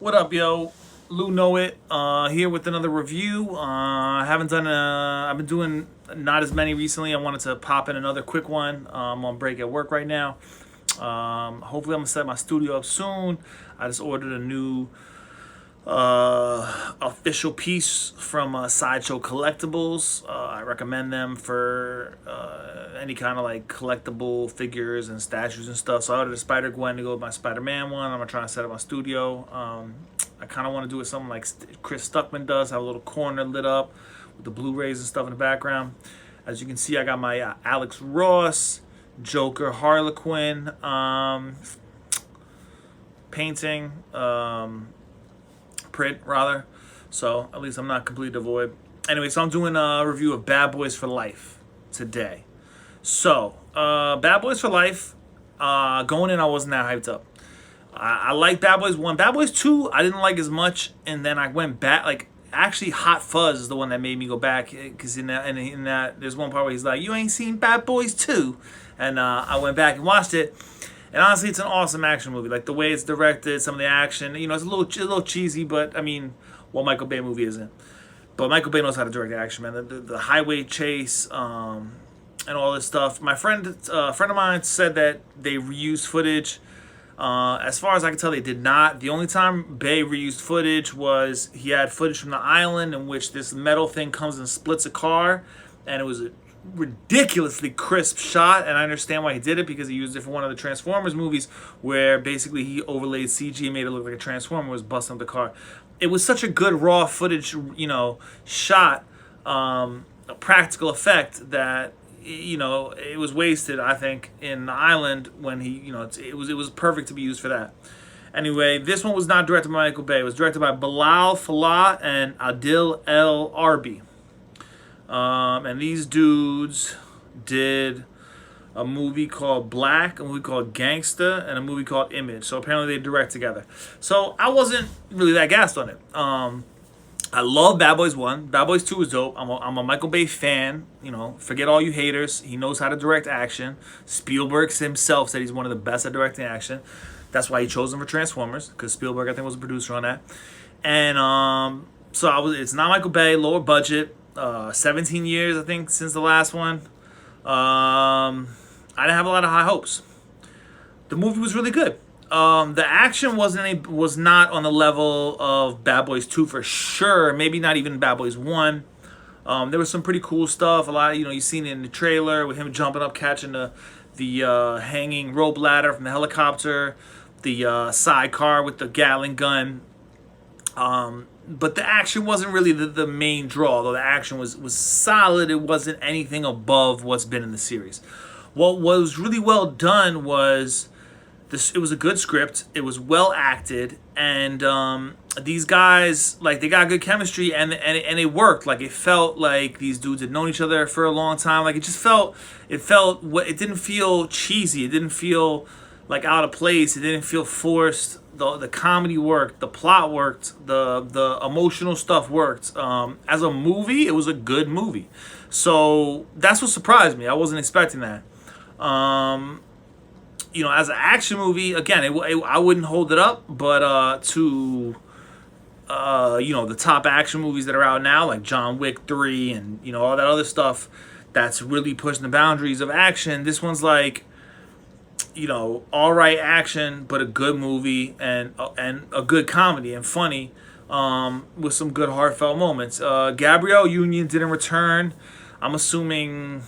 What up, yo? Lou Know It here with another review. Haven't done. I've been doing not as many recently. I wanted to pop in another quick one. I'm on break at work right now. Hopefully, I'm gonna set my studio up soon. I just ordered a new official piece from Sideshow Collectibles. I recommend them for any kind of like collectible figures and statues and stuff. So I ordered a Spider Gwen to go with my Spider Man one. I'm gonna try to set up my studio. I kind of want to do it something like Chris Stuckman does, have a little corner lit up with the Blu-rays and stuff in the background. As you can see, I got my Alex Ross, Joker, Harlequin painting. Print rather, so at least I'm not completely devoid. Anyway, so I'm doing a review of Bad Boys for Life today. So Bad Boys for Life, going in, I wasn't that hyped up. I like Bad Boys 1. Bad Boys 2 I didn't like as much, and then I went back. Like, actually, Hot Fuzz is the one that made me go back, because in that there's one part where he's like, you ain't seen Bad Boys 2, and I went back and watched it. And honestly, it's an awesome action movie. Like the way it's directed, some of the action, it's a little cheesy, but I mean, what Michael Bay movie isn't? But Michael Bay knows how to direct action, man. The highway chase, and all this stuff. My friend, a friend of mine, said that they reused footage. As far as I can tell, they did not. The only time Bay reused footage was he had footage from the island in which this metal thing comes and splits a car, and it was a ridiculously crisp shot. And I understand why he did it, because he used it for one of the Transformers movies, where basically he overlaid CG and made it look like a Transformer was busting up the car. It was such a good raw footage, shot, a practical effect that it was wasted, I think, in the island when it was perfect to be used for that. Anyway, this one was not directed by Michael Bay. It was directed by Bilal Fallah and Adil El Arbi. And these dudes did a movie called Black, a movie called Gangsta, and a movie called Image. So apparently they direct together. So I wasn't really that gassed on it. I love Bad Boys 1. Bad Boys 2 is dope. I'm a Michael Bay fan. Forget all you haters. He knows how to direct action. Spielberg himself said he's one of the best at directing action. That's why he chose him for Transformers, because Spielberg, I think, was a producer on that. And it's not Michael Bay, lower budget. 17 years, I think, since the last one. I didn't have a lot of high hopes. The movie was really good. The action was not on the level of Bad Boys 2 for sure. Maybe not even Bad Boys 1. There was some pretty cool stuff. A lot, you've seen it in the trailer with him jumping up, catching the hanging rope ladder from the helicopter, the sidecar with the Gatling gun. But the action wasn't really the main draw, though the action was solid. It wasn't anything above what's been in the series. What was really well done was this. It was a good script. It was well acted, and these guys, like, they got good chemistry, and it worked. Like, it felt like these dudes had known each other for a long time. Like, it didn't feel cheesy. It didn't feel like out of place. It didn't feel forced. The comedy worked, the plot worked, the emotional stuff worked. As a movie, it was a good movie. So that's what surprised me. I wasn't expecting that. As an action movie, again, I wouldn't hold it up, but to the top action movies that are out now, like John Wick 3 and all that other stuff that's really pushing the boundaries of action, this one's like, all right action, but a good movie and a good comedy and funny, with some good heartfelt moments. Gabrielle Union didn't return. I'm assuming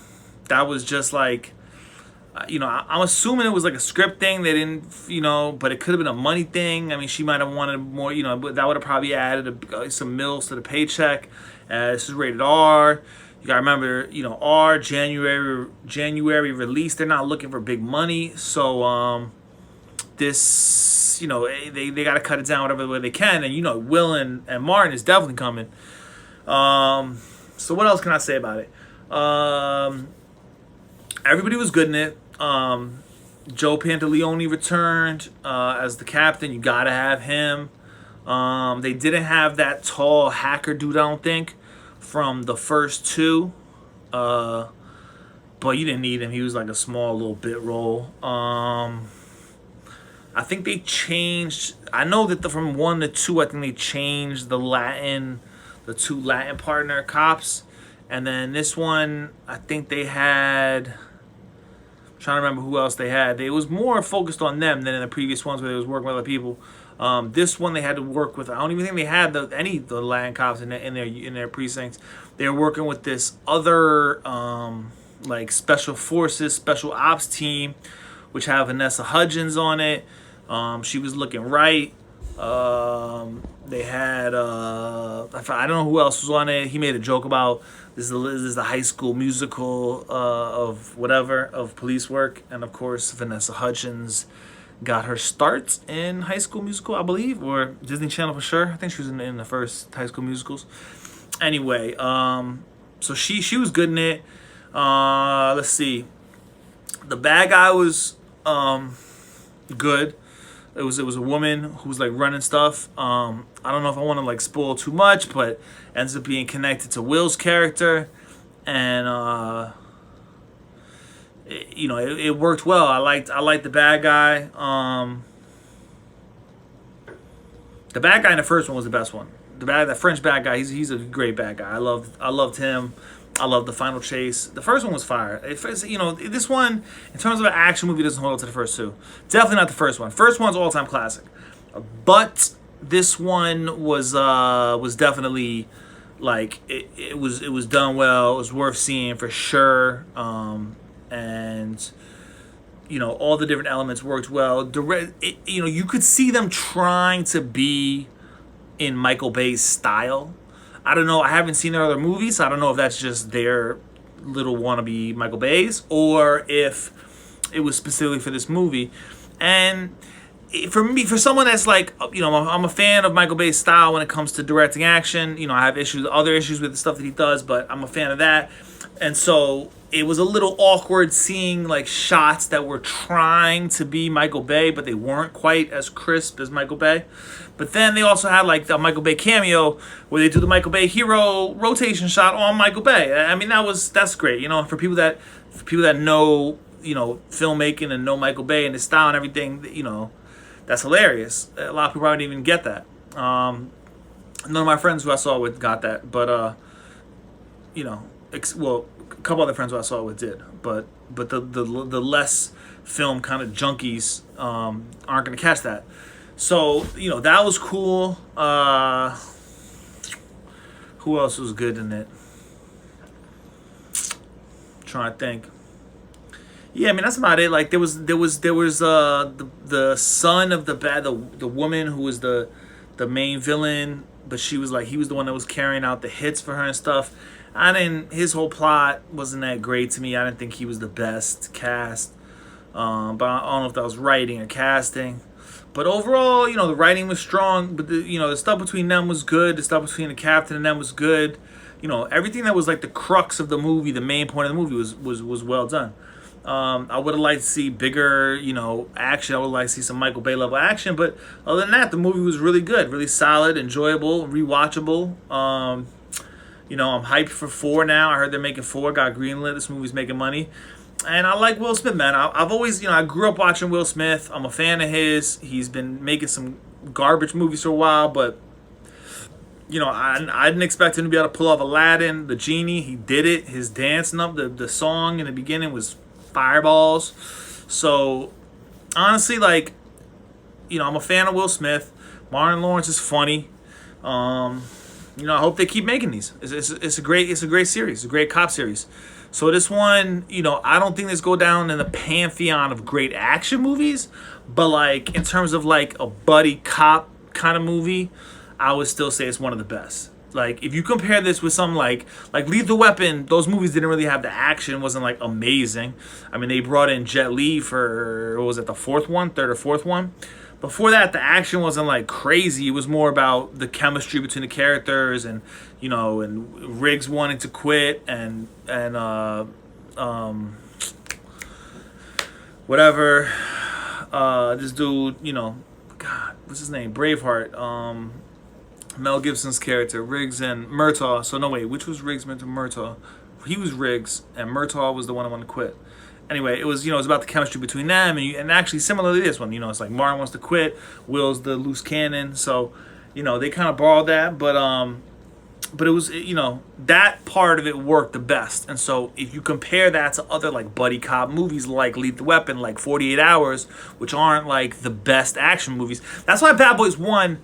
that was just like, I'm assuming it was like a script thing. They didn't, but it could have been a money thing. I mean, she might have wanted more, but that would have probably added some mils to the paycheck. This is rated R. You gotta remember, R, January release. They're not looking for big money, so this, they gotta cut it down whatever way they can. And Will and Martin is definitely coming. So what else can I say about it? Everybody was good in it. Joe Pantoliano returned as the captain. You gotta have him. They didn't have that tall hacker dude, I don't think, from the first two, but you didn't need him. He was like a small little bit role. I think they changed. I know that from 1 to 2, I think they changed the two Latin partner cops, and then this one, I think they had. I'm trying to remember who else they had. It was more focused on them than in the previous ones where they was working with other people. This one they had to work with. I don't even think they had any of the Latin cops in their precincts. They were working with this other like special forces, special ops team, which had Vanessa Hudgens on it. She was looking right. They had I don't know who else was on it. He made a joke about this is the High School Musical of police work, and of course Vanessa Hudgens got her start in High School Musical, I believe, or Disney Channel for sure. I think she was in the first High School Musicals. Anyway, so she was good in it. Let's see. The bad guy was good. It was a woman who was like running stuff. I don't know if I want to like spoil too much, but ends up being connected to Will's character, and it worked well. I liked the bad guy. The bad guy in the first one was the best one. The French bad guy. He's a great bad guy. I loved him. I love the final chase. The first one was fire. This one, in terms of an action movie, doesn't hold up to the first two. Definitely not the first one. First one's all-time classic. But this one was definitely like it was done well. It was worth seeing for sure. And all the different elements worked well. You could see them trying to be in Michael Bay's style. I don't know. I haven't seen their other movies. So I don't know if that's just their little wannabe Michael Bay's or if it was specifically for this movie. And for someone that's like, I'm a fan of Michael Bay's style when it comes to directing action. I have other issues with the stuff that he does, but I'm a fan of that. And so it was a little awkward seeing like shots that were trying to be Michael Bay, but they weren't quite as crisp as Michael Bay. But then they also had like the Michael Bay cameo where they do the Michael Bay hero rotation shot on Michael Bay. I mean, that's great. For people that know, filmmaking and know Michael Bay and his style and everything, that's hilarious. A lot of people probably didn't even get that. None of my friends who I saw with got that, but a couple other friends who I saw it with did, but the less film kind of junkies aren't gonna catch that. So that was cool. Who else was good in it? Trying to think. Yeah, I mean that's about it. Like there was the son of the woman who was the main villain, but he was the one that was carrying out the hits for her and stuff. His whole plot wasn't that great to me. I didn't think he was the best cast. But I don't know if that was writing or casting. But overall, the writing was strong. But the stuff between them was good. The stuff between the captain and them was good. Everything that was like the crux of the movie, the main point of the movie was well done. I would have liked to see bigger, action. I would like to see some Michael Bay level action. But other than that, the movie was really good, really solid, enjoyable, rewatchable. I'm hyped for 4 now. I heard they're making 4. Got greenlit. This movie's making money. And I like Will Smith, man. I've always, I grew up watching Will Smith. I'm a fan of his. He's been making some garbage movies for a while, but, I didn't expect him to be able to pull off Aladdin, the genie. He did it. His dance, the song in the beginning was fireballs. So, honestly, I'm a fan of Will Smith. Martin Lawrence is funny. I hope they keep making these. It's a great series. It's a great cop series. So this one, I don't think this go down in the pantheon of great action movies, but like in terms of like a buddy cop kind of movie, I would still say it's one of the best. Like if you compare this with something like Lethal Weapon, those movies didn't really have the action, wasn't like amazing. I mean, they brought in Jet Li for, what was it, the third or fourth one? Before that, the action wasn't like crazy. It was more about the chemistry between the characters and, and Riggs wanting to quit and whatever. This dude, God, what's his name? Braveheart. Mel Gibson's character, Riggs and Murtaugh. So no, wait, which was Riggs, Murtaugh? He was Riggs, and Murtaugh was the one who wanted to quit. anyway, it was, it was about the chemistry between them, and actually similarly this one, it's like Martin wants to quit, Will's the loose cannon, so they kind of borrowed that, but it was, that part of it worked the best. And so if you compare that to other like buddy cop movies like Lethal Weapon, like 48 Hours, which aren't like the best action movies, that's why Bad Boys 1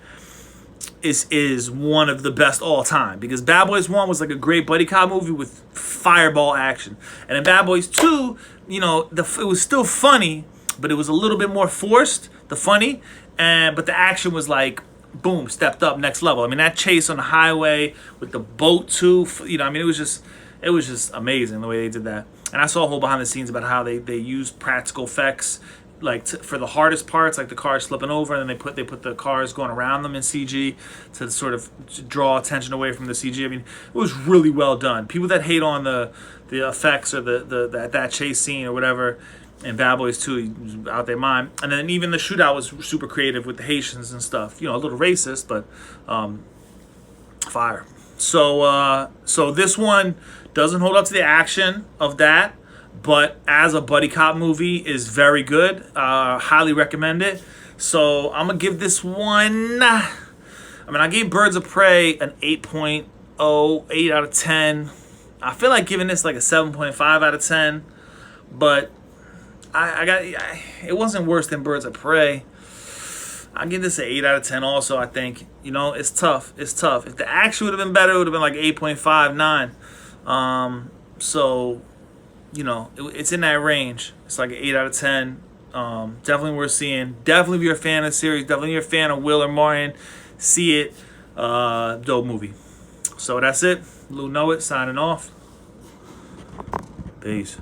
is one of the best all time, because Bad Boys 1 was like a great buddy cop movie with fireball action. And in Bad Boys 2, it was still funny, but it was a little bit more forced, the funny, but the action was like, boom, stepped up next level. I mean, that chase on the highway with the boat too, it was just amazing the way they did that. And I saw a whole behind the scenes about how they used practical effects, like for the hardest parts, like the cars slipping over, and then they put the cars going around them in CG to sort of draw attention away from the CG. I mean, it was really well done. People that hate on the effects or that chase scene or whatever in Bad Boys 2, out their mind. And then even the shootout was super creative with the Haitians and stuff. A little racist, but fire. So this one doesn't hold up to the action of that, but as a buddy cop movie is very good. Highly recommend it. So I'm gonna give this one, I gave Birds of Prey an 8.0, 8 out of 10. I feel like giving this like a 7.5 out of 10, but it wasn't worse than Birds of Prey. I'll give this an 8 out of 10 also, I think. It's tough. It's tough. If the action would have been better, it would have been like 8.5, 9. So, it's in that range. It's like an 8 out of 10. Definitely worth seeing. Definitely if you're a fan of the series, definitely if you're a fan of Will or Martin, see it. Dope movie. So that's it. Lou Know It signing off. Peace.